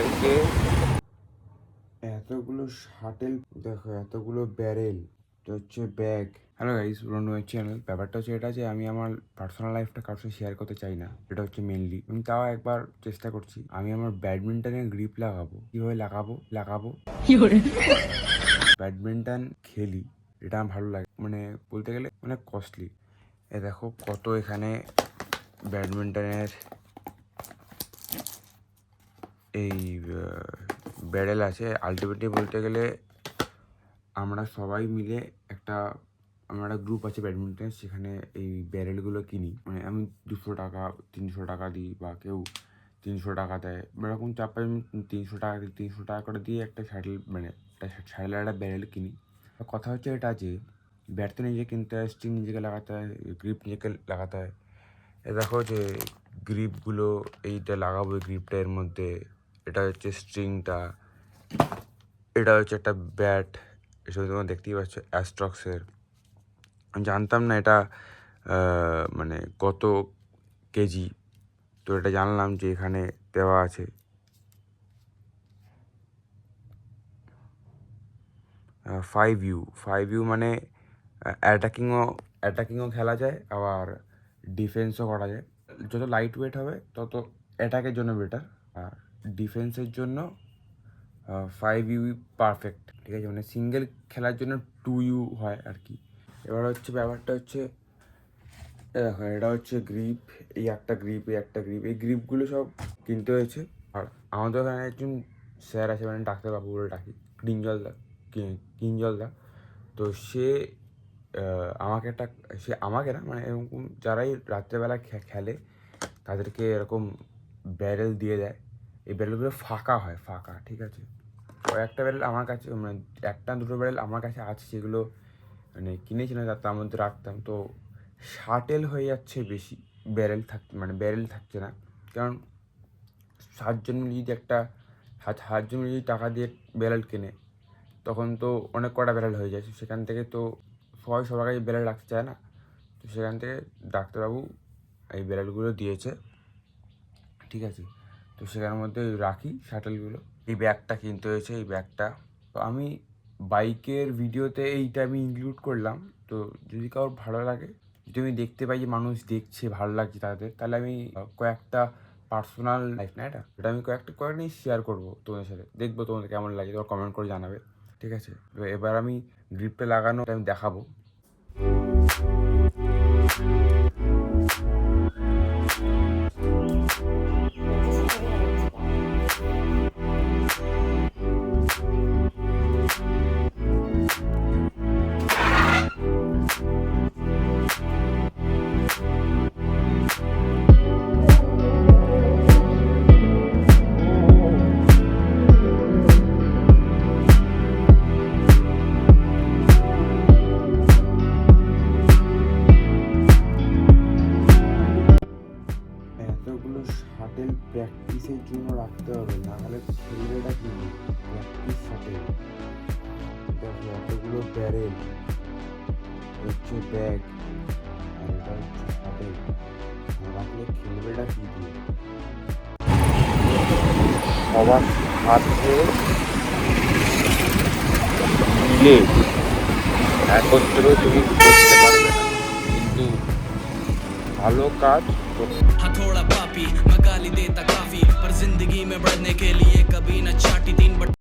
সবাইকে। এতগুলো শাটেল দেখো, এতগুলো ব্যারেল, এটা হচ্ছে ব্যাগ। হ্যালো গাইস, পুরনো চ্যানেল। ব্যাপারটা হচ্ছে এটা যে আমি আমার পার্সোনাল লাইফটা কারোর সাথে শেয়ার করতে চাই না, এটা হচ্ছে মেনলি। আমি তাও একবার চেষ্টা করছি। আমি আমার ব্যাডমিন্টনের গ্রিপ লাগাবো, কিভাবে লাগাবো ব্যাডমিন্টন খেলি, এটা আমার ভালো লাগে, মানে বলতে গেলে অনেক কস্টলি। এ দেখো কত এখানে ব্যাডমিন্টনের এই ব্যারেল আছে। আলটিমেটলি বলতে গেলে আমরা সবাই মিলে আমরা গ্রুপ আছে ব্যাডমিন্টন, সেখানে এই ব্যারেলগুলো কিনি। মানে আমি 200 টাকা 300 টাকা দিই, বা কেউ 300 টাকা দেয়, এরকম 4-5 300 টাকা দিই। 300 টাকা করে দিয়ে একটা শাটেল, মানে একটা শাটেলের একটা ব্যারেল কিনি। কথা হচ্ছে এটা যে ব্যাট তো নিজে কিনতে হয়, স্ট্রিং নিজেকে লাগাতে হয়, গ্রিপ নিজেকে লাগাতে হয়। এ দেখো যে গ্রিপগুলো, এইটা লাগাবো এই গ্রিপটা, এর মধ্যে এটা হচ্ছে স্ট্রিংটা, এটা হচ্ছে একটা ব্যাট। এসব তোমরা দেখতেই পাচ্ছ অ্যাস্ট্রক্সের। আমি জানতাম না এটা মানে কত কেজি, তো এটা জানলাম যে এখানে দেওয়া আছে। 5U মানে অ্যাটাকিংও খেলা যায়, আবার ডিফেন্সও করা যায়। যত লাইট ওয়েট হবে তত অ্যাটাকের জন্য বেটার, আর ডিফেন্সের জন্য 5U পারফেক্ট, ঠিক আছে। মানে সিঙ্গেল খেলার জন্য 2U হয় আর কি। এবার হচ্ছে ব্যাপারটা হচ্ছে দেখো, এটা হচ্ছে গ্রিপ, এই একটা গ্রিপ, এই গ্রিপগুলো সব কিনতে হয়েছে। আর আমাদের ওখানে একজন স্যার আছে, মানে ডাক্তারবাবু বলে ডাকি, কিঞ্জলদা। তো সে আমাকে না, মানে এরকম যারাই রাত্রেবেলা খেলে তাদেরকে এরকম ব্যারেল দিয়ে দেয়। এই ব্যারেলগুলো ফাঁকা, ঠিক আছে। কয়েকটা ব্যারেল আমার কাছে, মানে 1-2 ব্যারেল আমার কাছে আছে, সেগুলো মানে কিনেছিলাম, তার মধ্যে রাখতাম। তো শাটেল হয়ে যাচ্ছে বেশি, ব্যারেল থাকছে না। কারণ 7 জন মিলে যদি 7 জন মিলে যদি টাকা দিয়ে ব্যারেল কেনে, তখন তো অনেক কটা ব্যারেল হয়ে যায়। সেখান থেকে তো সবার কাছে ব্যারেল রাখতে চায় না। তো সেখান থেকে ডাক্তারবাবু এই ব্যারেলগুলো দিয়েছে, ঠিক আছে। তো সেখানের মধ্যে রাখি শাটেলগুলো। এই ব্যাগটা কিনতে হয়েছে, এই ব্যাগটা। তো আমি বাইকের ভিডিওতে এইটা আমি ইনক্লুড করলাম। তো যদি কারোর ভালো লাগে, যদি আমি দেখতে পাই যে মানুষ দেখছে, ভালো লাগছে তাদের, তাহলে আমি কয়েকটা পার্সোনাল লাইফ না এটা আমি কয়েকটা নিয়ে শেয়ার করবো তোমাদের সাথে। দেখবো তোমাদের কেমন লাগে, তোমার কমেন্ট করে জানাবে, ঠিক আছে। তো এবার আমি গ্রিপটা লাগানো আমি দেখাবো। এতগুলো শাটেল প্র্যাকটিসের জন্য রাখতে হবে, না হলে খেলবেটা কি? Practice shuttle. দেখো এতগুলো ব্যারেল, হচ্ছে ব্যাগ, আর এটা হচ্ছে শাটেল, না রাখলে খেলবেটা কি দিয়ে? সবার সাথে মিলে একত্রে তুমি করতে পারবে না, কিন্তু ভালো কাজ हाँ थोड़ा पापी मैं गाली देता काफी पर जिंदगी में बढ़ने के लिए कभी न छाट